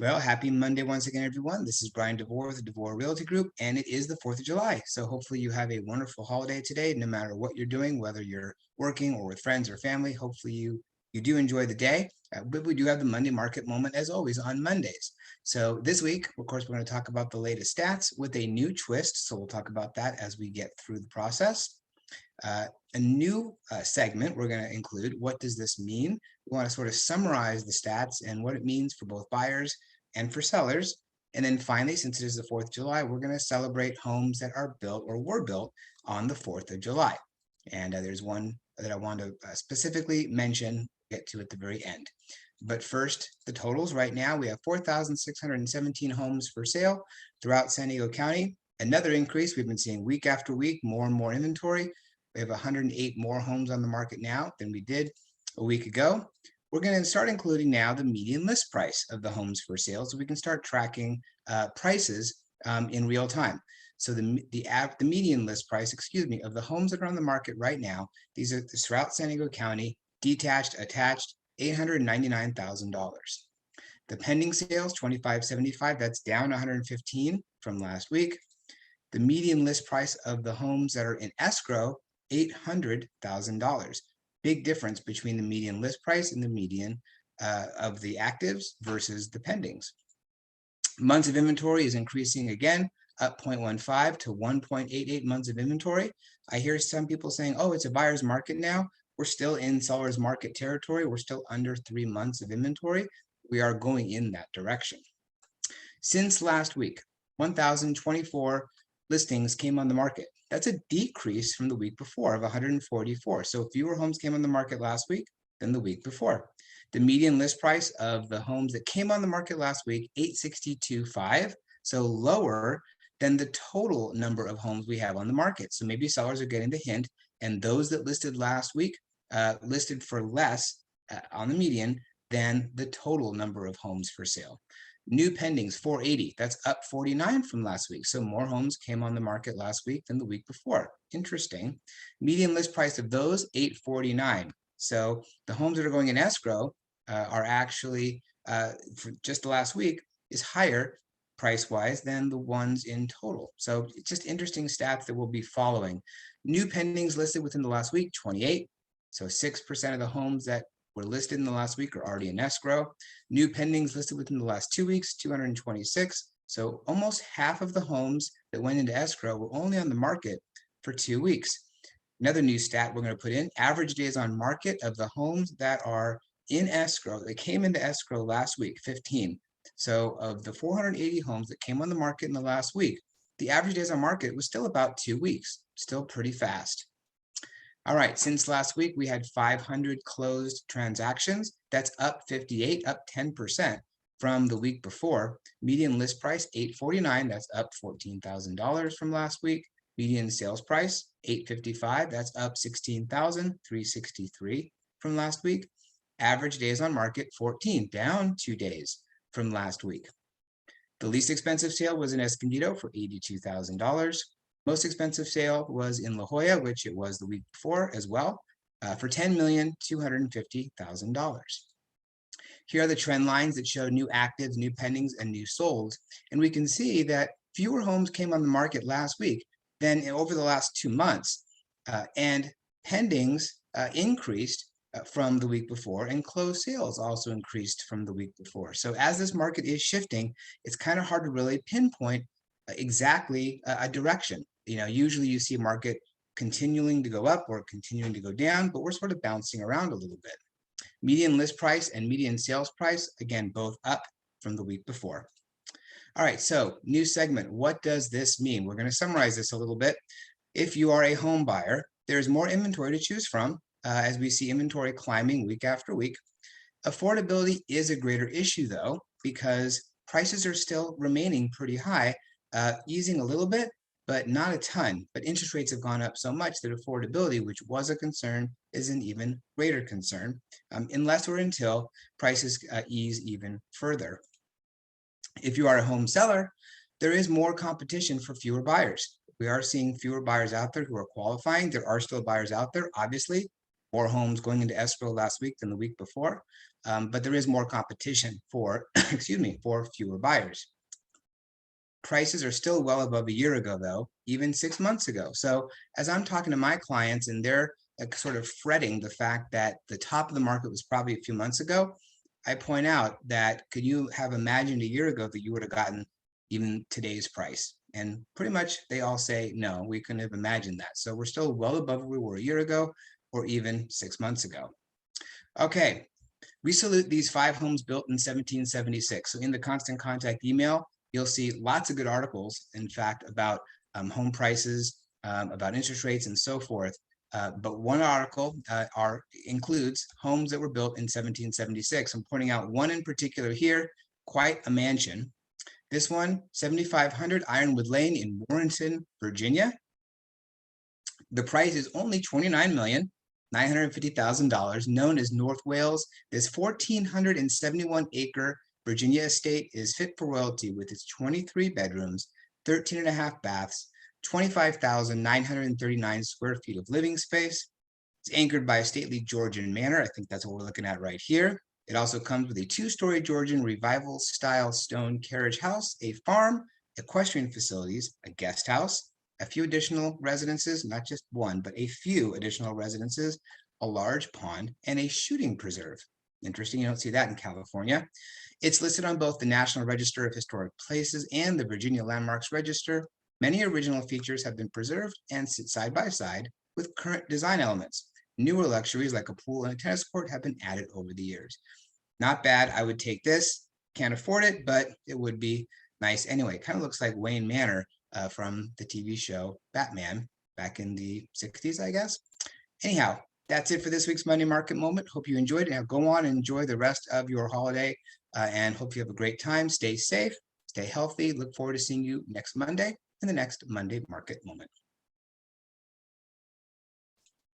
Well, happy Monday once again, everyone. This is Bryan Devore with the Devore Realty Group, and it is the 4th of July. So hopefully you have a wonderful holiday today, no matter what you're doing, whether you're working or with friends or family. Hopefully you do enjoy the day. But we do have the Monday market moment as always on Mondays. So this week, of course, we're going to talk about the latest stats with a new twist. So we'll talk about that as we get through the process. A new segment we're going to include. What does this mean? We want to sort of summarize the stats and what it means for both buyers and for sellers. And then finally, since it is the 4th of July, we're going to celebrate homes that are built or were built on the 4th of July. And there's one that I want to specifically mention, get to at the very end. But first, the totals. Right now, we have 4,617 homes for sale throughout San Diego County. Another increase we've been seeing week after week, more and more inventory. We have 108 more homes on the market now than we did a week ago. We're going to start including now the median list price of the homes for sale, so we can start tracking prices in real time. So the median list price, of the homes that are on the market right now, these are throughout San Diego County, detached, attached, $899,000. The pending sales, 2,575, that's down 115 from last week. The median list price of the homes that are in escrow, $800,000. Big difference between the median list price and the median of the actives versus the pendings. Months of inventory is increasing again, up 0.15 to 1.88 months of inventory. I hear some people saying, oh, it's a buyer's market now. We're still in seller's market territory. We're still under 3 months of inventory. We are going in that direction. Since last week, 1,024 listings came on the market. That's a decrease from the week before of 144. So fewer homes came on the market last week than the week before. The median list price of the homes that came on the market last week, 862.5, so lower than the total number of homes we have on the market. So maybe sellers are getting the hint, and those that listed last week listed for less on the median than the total number of homes for sale. New pendings, 480. That's up 49 from last week. So more homes came on the market last week than the week before. Interesting. Median list price of those, 849. So the homes that are going in escrow are actually, for just the last week, is higher price-wise than the ones in total. So it's just interesting stats that we'll be following. New pendings listed within the last week, 28. So 6% of the homes that were listed in the last week are already in escrow. New pendings listed within the last 2 weeks, 226. So almost half of the homes that went into escrow were only on the market for 2 weeks. Another new stat we're going to put in, average days on market of the homes that are in escrow. They came into escrow last week, 15. So of the 480 homes that came on the market in the last week, the average days on market was still about 2 weeks, still pretty fast. All right, since last week, we had 500 closed transactions. That's up 58, up 10% from the week before. Median list price, $849. That's up $14,000 from last week. Median sales price, $855. That's up $16,363 from last week. Average days on market, 14, down 2 days from last week. The least expensive sale was in Escondido for $82,000. Most expensive sale was in La Jolla, which it was the week before as well, for $10,250,000. Here are the trend lines that show new actives, new pendings, and new solds. And we can see that fewer homes came on the market last week than over the last 2 months. And pendings increased from the week before, and closed sales also increased from the week before. So as this market is shifting, it's kind of hard to really pinpoint exactly a direction. Usually you see a market continuing to go up or continuing to go down, but we're sort of bouncing around a little bit. Median list price and median sales price, again, both up from the week before. All right, so new segment. What does this mean? We're going to summarize this a little bit. If you are a home buyer, there's more inventory to choose from as we see inventory climbing week after week. Affordability is a greater issue, though, because prices are still remaining pretty high, easing a little bit, but not a ton. But interest rates have gone up so much that affordability, which was a concern, is an even greater concern, unless or until prices ease even further. If you are a home seller, there is more competition for fewer buyers. We are seeing fewer buyers out there who are qualifying. There are still buyers out there, obviously. More homes going into escrow last week than the week before. but there is more competition for, excuse me, for fewer buyers. Prices are still well above a year ago, though, even 6 months ago. So as I'm talking to my clients and they're sort of fretting the fact that the top of the market was probably a few months ago, I point out that could you have imagined a year ago that you would have gotten even today's price? And pretty much they all say, no, we couldn't have imagined that. So we're still well above where we were a year ago or even 6 months ago. Okay, we salute these 5 homes built in 1776. So in the Constant Contact email, you'll see lots of good articles, in fact, about home prices, about interest rates, and so forth. But one article includes homes that were built in 1776. I'm pointing out one in particular here, quite a mansion. This one, 7500 Ironwood Lane in Warrenton, Virginia. The price is only $29,950,000, known as North Wales. This 1,471-acre Virginia estate is fit for royalty with its 23 bedrooms, 13 and a half baths, 25,939 square feet of living space. It's anchored by a stately Georgian manor. I think that's what we're looking at right here. It also comes with a 2-story Georgian revival style stone carriage house, a farm, equestrian facilities, a guest house, a few additional residences, not just one, but a few additional residences, a large pond, and a shooting preserve. Interesting, you don't see that in California. It's listed on both the National Register of Historic Places and the Virginia Landmarks Register. Many original features have been preserved and sit side by side with current design elements. Newer luxuries like a pool and a tennis court have been added over the years. Not bad. I would take this. Can't afford it, but it would be nice anyway. Kind of looks like Wayne Manor from the TV show Batman back in the 60s, I guess. Anyhow, that's it for this week's Monday Market Moment. Hope you enjoyed it. Now go on and enjoy the rest of your holiday and hope you have a great time. Stay safe, stay healthy. Look forward to seeing you next Monday in the next Monday Market Moment.